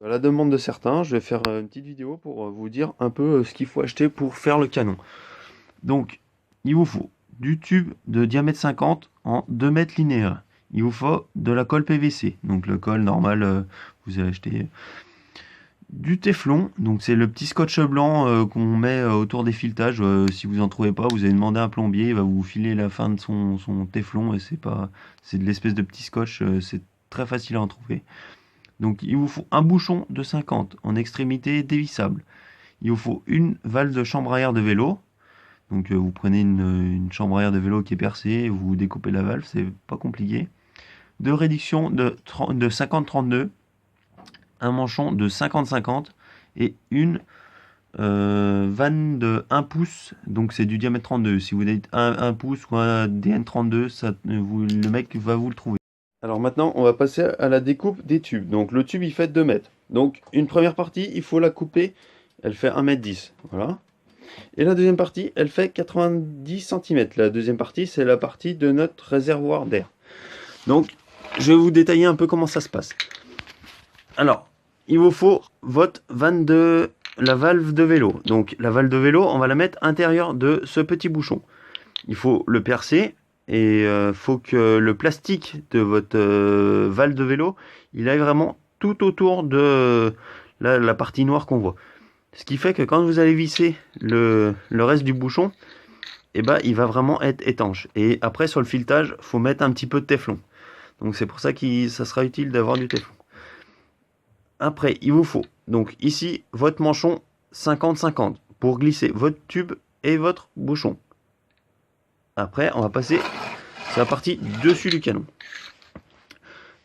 À la demande de certains, je vais faire une petite vidéo pour vous dire un peu ce qu'il faut acheter pour faire le canon. Donc, il vous faut du tube de diamètre 50 en 2 mètres linéaires. Il vous faut de la colle PVC, donc le colle normal, vous allez acheter du téflon, donc c'est le petit scotch blanc qu'on met autour des filetages. Si vous en trouvez pas, vous allez demander à un plombier, il va vous filer la fin de son téflon et c'est de l'espèce de petit scotch, c'est très facile à en trouver. Donc il vous faut un bouchon de 50 en extrémité dévissable. Il vous faut une valve de chambre à air de vélo. Donc vous prenez une chambre à air de vélo qui est percée, vous découpez la valve, c'est pas compliqué. De réduction de 50-32, un manchon de 50-50 et une vanne de 1 pouce, donc c'est du diamètre 32. Si vous dites 1 pouce ou un DN32, le mec va vous le trouver. Alors maintenant, on va passer à la découpe des tubes. Donc le tube, il fait 2 mètres. Donc une première partie, il faut la couper. Elle fait 1,10 m. Voilà. Et la deuxième partie, elle fait 90 cm. La deuxième partie, c'est la partie de notre réservoir d'air. Donc, je vais vous détailler un peu comment ça se passe. Alors, il vous faut votre la valve de vélo. Donc la valve de vélo, on va la mettre à l'intérieur de ce petit bouchon. Il faut le percer. Et faut que le plastique de votre valve de vélo, il aille vraiment tout autour de la partie noire qu'on voit. Ce qui fait que quand vous allez visser le reste du bouchon, eh ben, il va vraiment être étanche. Et après, sur le filetage, faut mettre un petit peu de téflon. Donc c'est pour ça que ça sera utile d'avoir du téflon. Après, il vous faut, donc ici, votre manchon 50-50 pour glisser votre tube et votre bouchon. Après, on va passer sur la partie dessus du canon.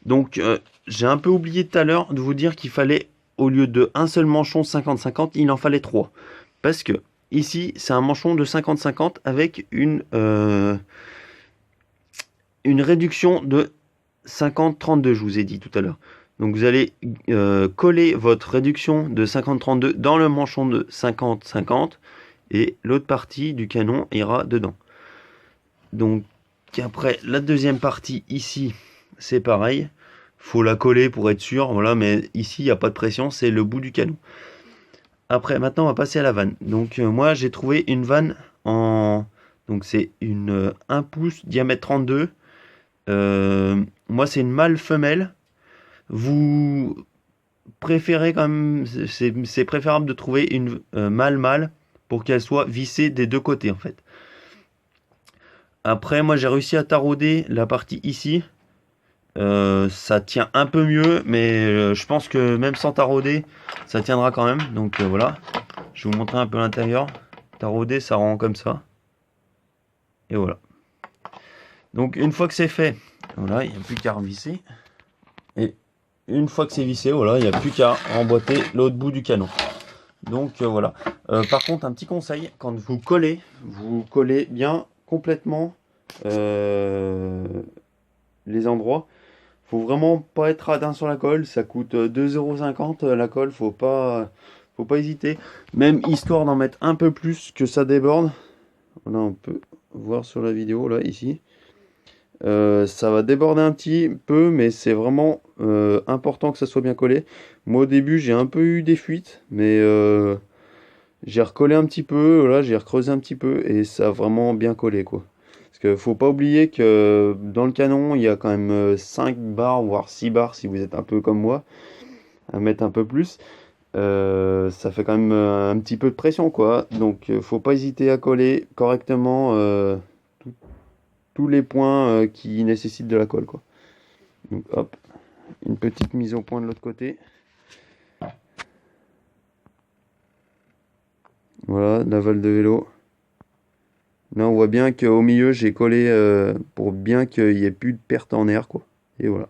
Donc, j'ai un peu oublié tout à l'heure de vous dire qu'il fallait, au lieu de un seul manchon 50-50, il en fallait 3. Parce que, ici, c'est un manchon de 50-50 avec une réduction de 50-32, je vous ai dit tout à l'heure. Donc, vous allez coller votre réduction de 50-32 dans le manchon de 50-50 et l'autre partie du canon ira dedans. Donc après la deuxième partie ici c'est pareil, faut la coller pour être sûr, voilà, mais ici il n'y a pas de pression, c'est le bout du canon. Après maintenant on va passer à la vanne. Donc moi j'ai trouvé une vanne donc c'est une 1 pouce diamètre 32. Moi c'est une mâle femelle. Vous préférez quand même, c'est préférable de trouver une mâle pour qu'elle soit vissée des deux côtés en fait. Après, moi j'ai réussi à tarauder la partie ici. Ça tient un peu mieux, mais je pense que même sans tarauder, ça tiendra quand même. Donc voilà, je vais vous montrer un peu l'intérieur. Tarauder, ça rend comme ça. Et voilà. Donc une fois que c'est fait, voilà, il n'y a plus qu'à revisser. Et une fois que c'est vissé, voilà, il n'y a plus qu'à emboîter l'autre bout du canon. Donc voilà. Par contre, un petit conseil, quand vous collez bien complètement les endroits. Faut vraiment pas être radin sur la colle, ça coûte 2,50 € la colle, faut pas hésiter. Même histoire d'en mettre un peu plus que ça déborde. Là on peut voir sur la vidéo là ici. Ça va déborder un petit peu, mais c'est vraiment important que ça soit bien collé. Moi au début j'ai un peu eu des fuites, mais j'ai recollé un petit peu, là j'ai recreusé un petit peu et ça a vraiment bien collé quoi. Parce qu'il faut pas oublier que dans le canon il y a quand même 5 barres voire 6 barres si vous êtes un peu comme moi, à mettre un peu plus. Ça fait quand même un petit peu de pression quoi. Donc faut pas hésiter à coller correctement tous les points qui nécessitent de la colle quoi. Donc hop, une petite mise au point de l'autre côté. Voilà, la valve de vélo. Là, on voit bien qu'au milieu, j'ai collé pour bien qu'il n'y ait plus de perte en air, quoi. Et voilà.